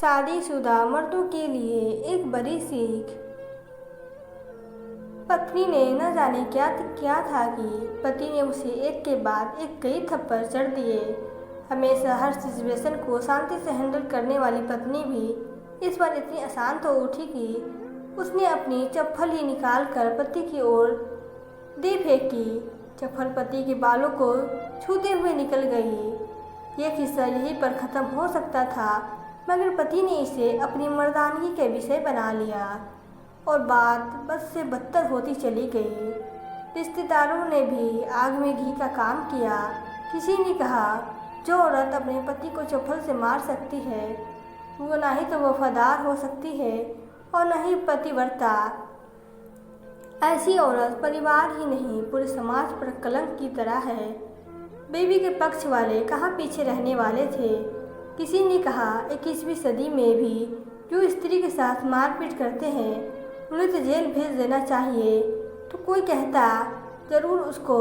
शादीशुदा मर्दों के लिए एक बड़ी सीख। पत्नी ने न जाने क्या किया था कि पति ने उसे एक के बाद एक कई थप्पड़ चढ़ दिए। हमेशा हर सिचुएशन को शांति से हैंडल करने वाली पत्नी भी इस बार इतनी आसान तो उठी कि उसने अपनी चप्पल ही निकाल कर पति की ओर दे फेंकी। चप्पल पति के बालों को छूते हुए निकल गई। यह किस्सा यहीं पर ख़त्म हो सकता था, मगर पति ने इसे अपनी मर्दानगी के विषय बना लिया और बात बद से बदतर होती चली गई। रिश्तेदारों ने भी आग में घी का काम किया। किसी ने कहा, जो औरत अपने पति को चप्पल से मार सकती है वो ना ही तो वफादार हो सकती है और न ही पतिव्रता। ऐसी औरत परिवार ही नहीं पूरे समाज पर कलंक की तरह है। बीवी के पक्ष वाले कहाँ पीछे रहने वाले थे। किसी ने कहा, 21वीं सदी में भी जो स्त्री के साथ मारपीट करते हैं उन्हें तो जेल भेज देना चाहिए। तो कोई कहता, ज़रूर उसको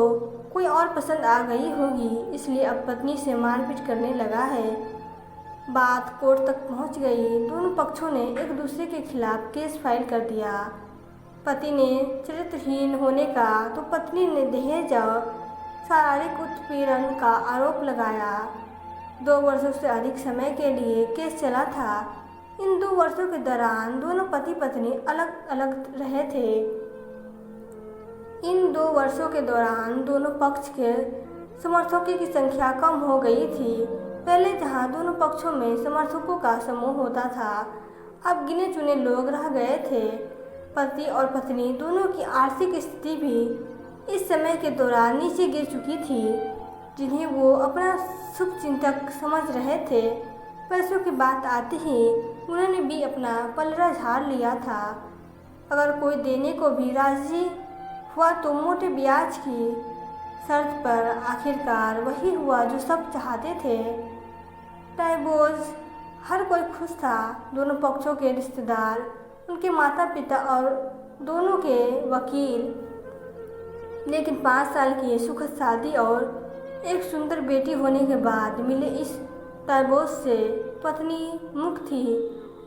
कोई और पसंद आ गई होगी इसलिए अब पत्नी से मारपीट करने लगा है। बात कोर्ट तक पहुंच गई। दोनों पक्षों ने एक दूसरे के खिलाफ केस फाइल कर दिया। पति ने चरित्रहीन होने का तो पत्नी ने दहेज और शारीरिक उत्पीड़न का आरोप लगाया। 2 वर्षों से अधिक समय के लिए केस चला था। इन 2 वर्षों के दौरान दोनों पति पत्नी अलग अलग रहे थे। इन 2 वर्षों के दौरान दोनों पक्ष के समर्थकों की संख्या कम हो गई थी। पहले जहां दोनों पक्षों में समर्थकों का समूह होता था, अब गिने चुने लोग रह गए थे। पति और पत्नी दोनों की आर्थिक स्थिति भी इस समय के दौरान नीचे गिर चुकी थी, जिन्हें वो अपना शुभचिंतक समझ रहे थे। पैसों की बात आते ही उन्होंने भी अपना पलड़ा झाड़ लिया था। अगर कोई देने को भी राजी हुआ तो मोटे ब्याज की शर्त पर। आखिरकार वही हुआ जो सब चाहते थे। डाइवोर्स। हर कोई खुश था, दोनों पक्षों के रिश्तेदार, उनके माता पिता और दोनों के वकील। लेकिन 5 साल की सुखद शादी और एक सुंदर बेटी होने के बाद मिले इस डाइवोर्स से पत्नी मुक्त थी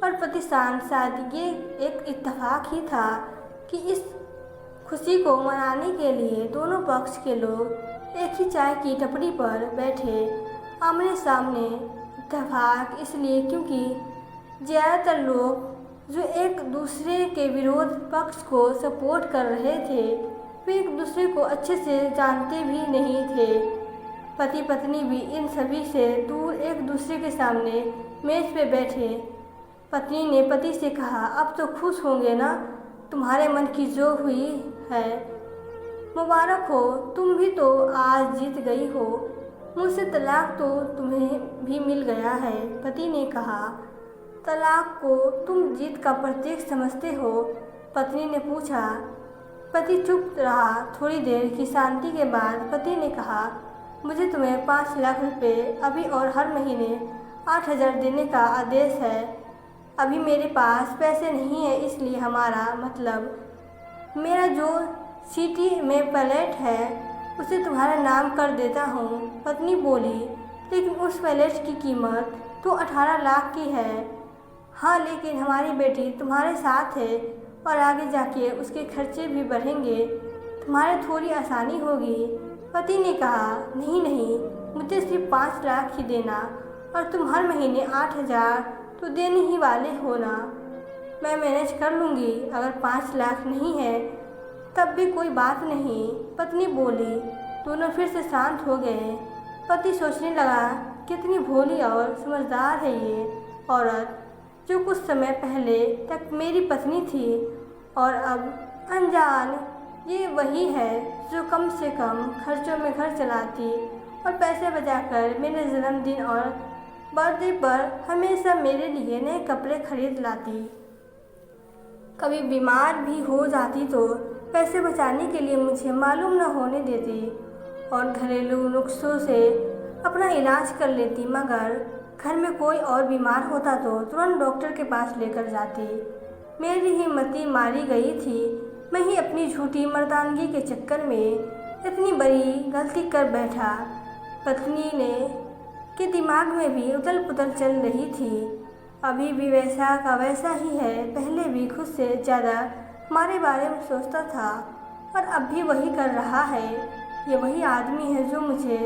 और पति शांत। शायद ये एक इत्तेफाक ही था कि इस खुशी को मनाने के लिए दोनों पक्ष के लोग एक ही चाय की टपरी पर बैठे आमने सामने। इत्तेफाक इसलिए क्योंकि ज़्यादातर लोग जो एक दूसरे के विरोध पक्ष को सपोर्ट कर रहे थे वे एक दूसरे को अच्छे से जानते भी नहीं थे। पति पत्नी भी इन सभी से दूर एक दूसरे के सामने मेज पे बैठे। पत्नी ने पति से कहा, अब तो खुश होंगे ना, तुम्हारे मन की जो हुई है मुबारक हो, तुम भी तो आज जीत गई हो, मुझसे तलाक तो तुम्हें भी मिल गया है। पति ने कहा, तलाक को तुम जीत का प्रतीक समझते हो? पत्नी ने पूछा। पति चुप रहा। थोड़ी देर की शांति के बाद पति ने कहा, मुझे तुम्हें 5 लाख रुपए अभी और हर महीने 8,000 देने का आदेश है। अभी मेरे पास पैसे नहीं है, इसलिए हमारा मतलब मेरा जो सिटी में फ्लैट है उसे तुम्हारा नाम कर देता हूँ। पत्नी बोली, लेकिन उस फ्लैट की कीमत तो 18 लाख की है। हाँ, लेकिन हमारी बेटी तुम्हारे साथ है और आगे जाके उसके खर्चे भी बढ़ेंगे, तुम्हारे थोड़ी आसानी होगी। पति ने कहा, नहीं नहीं, मुझे सिर्फ 5 लाख ही देना और तुम हर महीने 8,000 तो देने ही वाले हो ना। मैं मैनेज कर लूँगी। अगर 5 लाख नहीं है तब भी कोई बात नहीं। पत्नी बोली। दोनों फिर से शांत हो गए। पति सोचने लगा, कितनी भोली और समझदार है ये औरत, जो कुछ समय पहले तक मेरी पत्नी थी और अब अनजान। ये वही है जो कम से कम खर्चों में घर चलाती और पैसे बचाकर मेरे जन्मदिन और बर्थडे पर हमेशा मेरे लिए नए कपड़े खरीद लाती। कभी बीमार भी हो जाती तो पैसे बचाने के लिए मुझे मालूम न होने देती और घरेलू नुस्खों से अपना इलाज कर लेती। मगर घर में कोई और बीमार होता तो तुरंत डॉक्टर के पास लेकर जाती। मेरी ही मति मारी गई थी। मैं ही अपनी झूठी मर्दानगी के चक्कर में इतनी बड़ी गलती कर बैठा। पत्नी ने के दिमाग में भी उथल पुथल चल रही थी। अभी भी वैसा का वैसा ही है। पहले भी खुद से ज़्यादा हमारे बारे में सोचता था और अब भी वही कर रहा है। ये वही आदमी है जो मुझे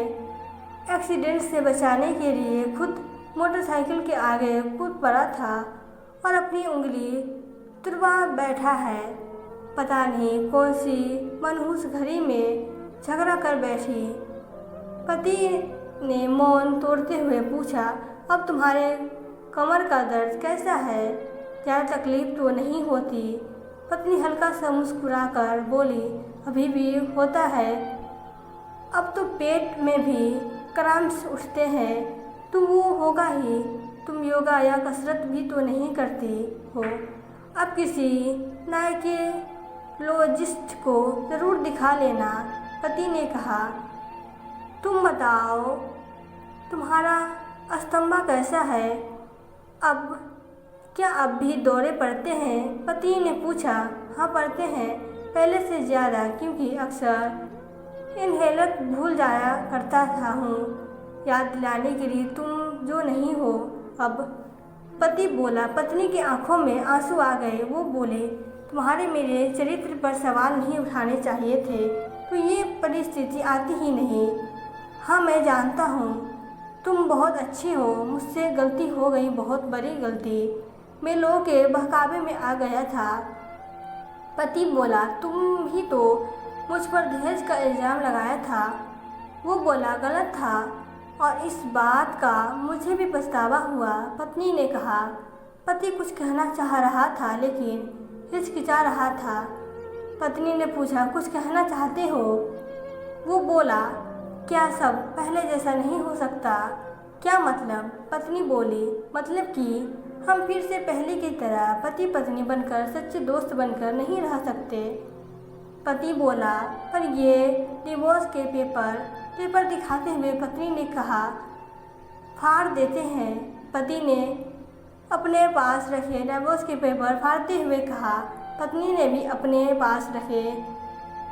एक्सीडेंट से बचाने के लिए खुद मोटरसाइकिल के आगे कूद पड़ा था और अपनी उंगली तुड़वा बैठा है। पता नहीं कौन सी मनहूस घड़ी में झगड़ा कर बैठी। पति ने मौन तोड़ते हुए पूछा, अब तुम्हारे कमर का दर्द कैसा है? ज़्यादा तकलीफ तो नहीं होती? पत्नी हल्का सा मुस्कुराकर बोली, अभी भी होता है। अब तो पेट में भी क्रैम्प्स उठते हैं। तुम वो होगा ही। तुम योगा या कसरत भी तो नहीं करती हो। अब किसी नाइकेलॉजिस्ट को ज़रूर दिखा लेना। पति ने कहा, तुम बताओ तुम्हारा अस्थमा कैसा है? अब क्या अब भी दौरे पड़ते हैं? पति ने पूछा। हाँ पड़ते हैं, पहले से ज़्यादा, क्योंकि अक्सर इनहेलर भूल जाया करता था हूँ याद दिलाने के लिए तुम जो नहीं हो अब। पति बोला। पत्नी की आंखों में आंसू आ गए। वो बोले, तुम्हारे मेरे चरित्र पर सवाल नहीं उठाने चाहिए थे, तो ये परिस्थिति आती ही नहीं। हाँ मैं जानता हूँ तुम बहुत अच्छी हो। मुझसे गलती हो गई, बहुत बड़ी गलती। मैं लोगों के बहकावे में आ गया था। पति बोला, तुम भी तो मुझ पर दहेज का इल्ज़ाम लगाया था। वो बोला, गलत था और इस बात का मुझे भी पछतावा हुआ। पत्नी ने कहा। पति कुछ कहना चाह रहा था लेकिन हिचकिचा रहा था। पत्नी ने पूछा, कुछ कहना चाहते हो? वो बोला, क्या सब पहले जैसा नहीं हो सकता? क्या मतलब? पत्नी बोली, मतलब कि हम फिर से पहले की तरह पति पत्नी बनकर सच्चे दोस्त बनकर नहीं रह सकते। पति बोला, पर ये डिवोर्स के पेपर दिखाते हुए पत्नी ने कहा, फाड़ देते हैं। पति ने अपने पास रखे डिवोर्स के पेपर फाड़ते हुए कहा। पत्नी ने भी अपने पास रखे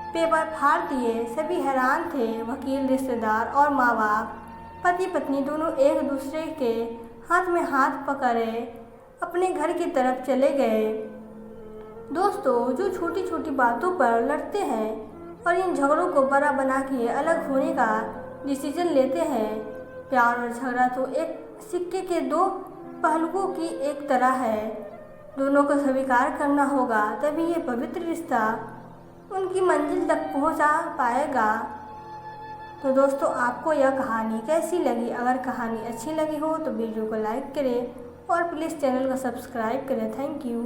पेपर फाड़ दिए। सभी हैरान थे, वकील, रिश्तेदार और माँ बाप। पति पत्नी दोनों एक दूसरे के हाथ में हाथ पकड़े अपने घर की तरफ चले गए। दोस्तों, जो छोटी छोटी बातों पर लड़ते हैं और इन झगड़ों को बड़ा बना के अलग होने का डिसीजन लेते हैं, प्यार और झगड़ा तो एक सिक्के के दो पहलुओं की एक तरह है। दोनों को स्वीकार करना होगा, तभी ये पवित्र रिश्ता उनकी मंजिल तक पहुंचा पाएगा। तो दोस्तों, आपको यह कहानी कैसी लगी? अगर कहानी अच्छी लगी हो तो वीडियो को लाइक करें और प्लीज़ चैनल को सब्सक्राइब करें। Thank you.